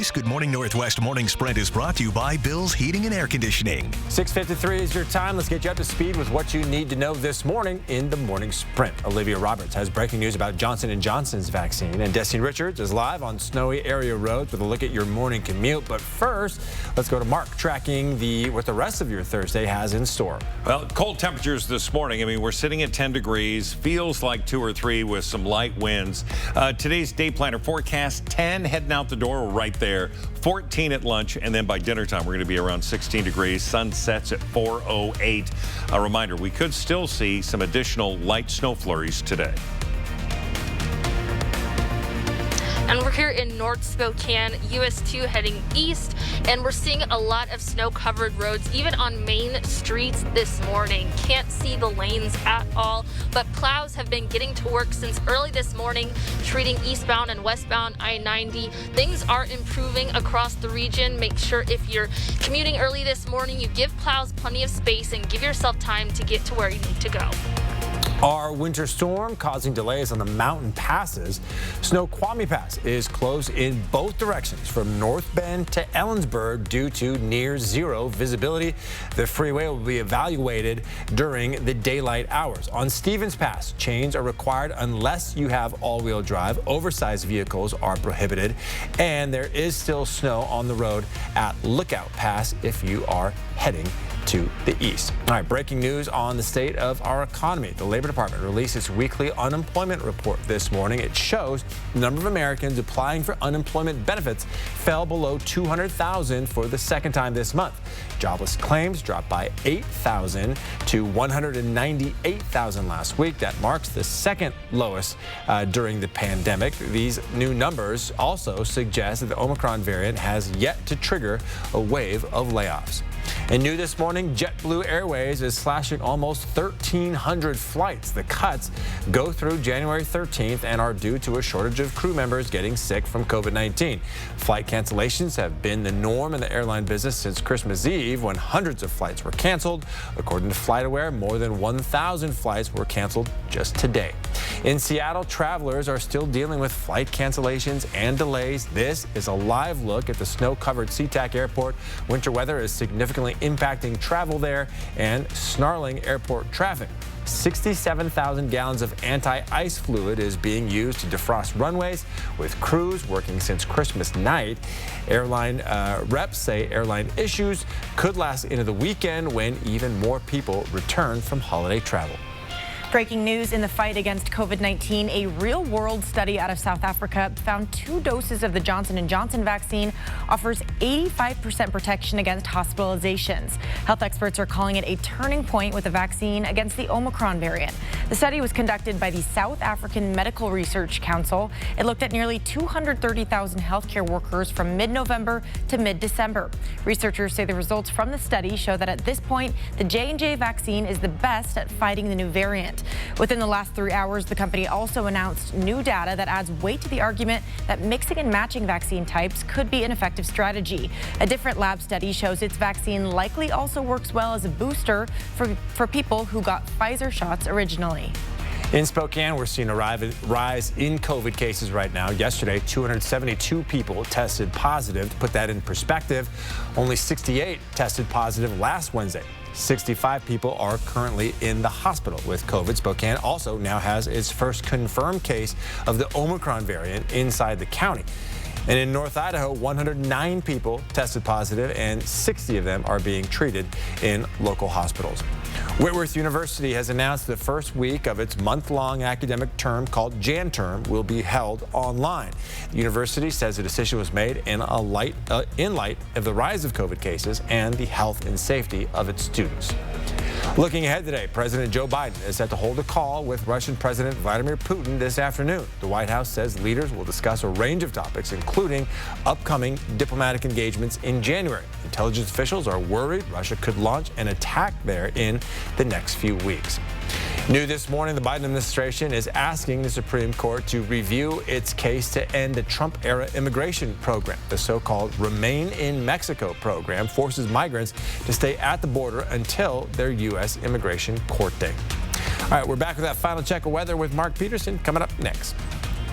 This Good Morning Northwest Morning Sprint is brought to you by Bill's Heating and Air Conditioning. 6:53 is your time. Let's get you up to speed with what you need to know this morning in the Morning Sprint. Olivia Roberts has breaking news about Johnson & Johnson's vaccine. And Destiny Richards is live on snowy area roads with a look at your morning commute. But first, let's go to Mark tracking what the rest of your Thursday has in store. Well, cold temperatures this morning. I mean, we're sitting at 10 degrees. Feels like 2 or 3 with some light winds. Today's day planner forecast 10 heading out the door. We're right there. 14 at lunch, and then by dinner time, we're going to be around 16 degrees. Sun sets at 4:08. A reminder, we could still see some additional light snow flurries today. And we're here in North Spokane, US 2 heading east, and we're seeing a lot of snow-covered roads, even on main streets this morning. Can't see the lanes at all, but plows have been getting to work since early this morning, treating eastbound and westbound I-90. Things are improving across the region. Make sure if you're commuting early this morning, you give plows plenty of space and give yourself time to get to where you need to go. Our winter storm causing delays on the mountain passes. Snoqualmie Pass is closed in both directions from North Bend to Ellensburg due to near zero visibility. The freeway will be evaluated during the daylight hours. On Stevens Pass, chains are required unless you have all-wheel drive. Oversized vehicles are prohibited, and there is still snow on the road at Lookout Pass if you are heading to the east. All right, breaking news on the state of our economy. The Labor Department released its weekly unemployment report this morning. It shows the number of Americans applying for unemployment benefits fell below 200,000 for the second time this month. Jobless claims dropped by 8,000 to 198,000 last week. That marks the second lowest during the pandemic. These new numbers also suggest that the Omicron variant has yet to trigger a wave of layoffs. And new this morning, Jetblue Airways is slashing almost 1,300 flights. The cuts go through January 13th and are due to a shortage of crew members getting sick from COVID-19. Flight cancellations have been the norm in the airline business since Christmas Eve, when hundreds of flights were canceled. According to FlightAware, more than 1,000 flights were canceled just today. In Seattle, travelers are still dealing with flight cancellations and delays. This is a live look at the snow-covered SeaTac Airport. Winter weather is significantly impacting travel there and snarling airport traffic. 67,000 gallons of anti-ice fluid is being used to defrost runways, with crews working since Christmas night. Airline reps say airline issues could last into the weekend when even more people return from holiday travel. Breaking news in the fight against COVID-19, a real-world study out of South Africa found 2 doses of the Johnson & Johnson vaccine offers 85% protection against hospitalizations. Health experts are calling it a turning point with the vaccine against the Omicron variant. The study was conducted by the South African Medical Research Council. It looked at nearly 230,000 healthcare workers from mid-November to mid-December. Researchers say the results from the study show that at this point, the J&J vaccine is the best at fighting the new variant. Within the last 3 hours, the company also announced new data that adds weight to the argument that mixing and matching vaccine types could be an effective strategy. A different lab study shows its vaccine likely also works well as a booster for people who got Pfizer shots originally. In Spokane, we're seeing a rise in COVID cases right now. Yesterday, 272 people tested positive. To put that in perspective, only 68 tested positive last Wednesday. 65 people are currently in the hospital with COVID. Spokane also now has its first confirmed case of the Omicron variant inside the county. And in North Idaho, 109 people tested positive, and 60 of them are being treated in local hospitals. Whitworth University has announced the first week of its month-long academic term called Jan Term will be held online. The university says the decision was made in light of the rise of COVID cases and the health and safety of its students. Looking ahead today, President Joe Biden is set to hold a call with Russian President Vladimir Putin this afternoon. The White House says leaders will discuss a range of topics, including upcoming diplomatic engagements in January. Intelligence officials are worried Russia could launch an attack there in the next few weeks. New this morning, the Biden administration is asking the Supreme Court to review its case to end the Trump-era immigration program. The so-called Remain in Mexico program forces migrants to stay at the border until their U.S. immigration court date. All right, we're back with that final check of weather with Mark Peterson coming up next.